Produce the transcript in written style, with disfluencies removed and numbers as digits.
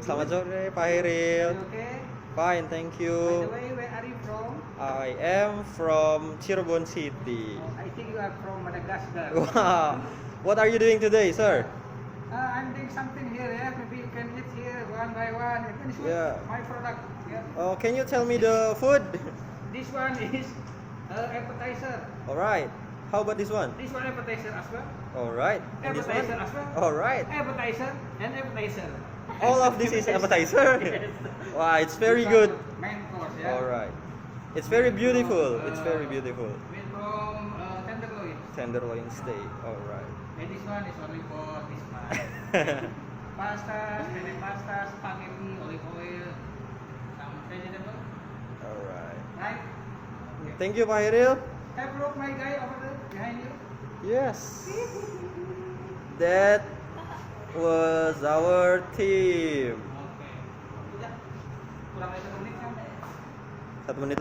Selamat sore, Pak Hairil. Okay. Fine, thank By the you. way, where are you from? I am from Cirebon City. Oh, I think you are from Madagascar. Wow. What are you doing today, sir? I'm doing something here. Yeah, maybe you can eat here one by one. You can show Yeah. my product. Yeah. Oh, can you tell me the food? This one is appetizer. All right. How about this one? This one appetizer as well. All right. And this one? Appetizer as well. All right. Appetizer and appetizer. All of this is appetizer. Yes. Wow, it's very This good. one Main course. Yeah. All right. It's very beautiful. It's very beautiful. Made from tenderloin. Tenderloin steak. All right. And this one is only for this man. Pasta, spaghetti pasta, spaghetti, olive oil, some vegetable. All right. Right? Thank you, Pak Hairil. Have a look, my guy over there behind you. Yes. That was our team. Oke. Udah. Kurang dari 1 menit kan? 1 menit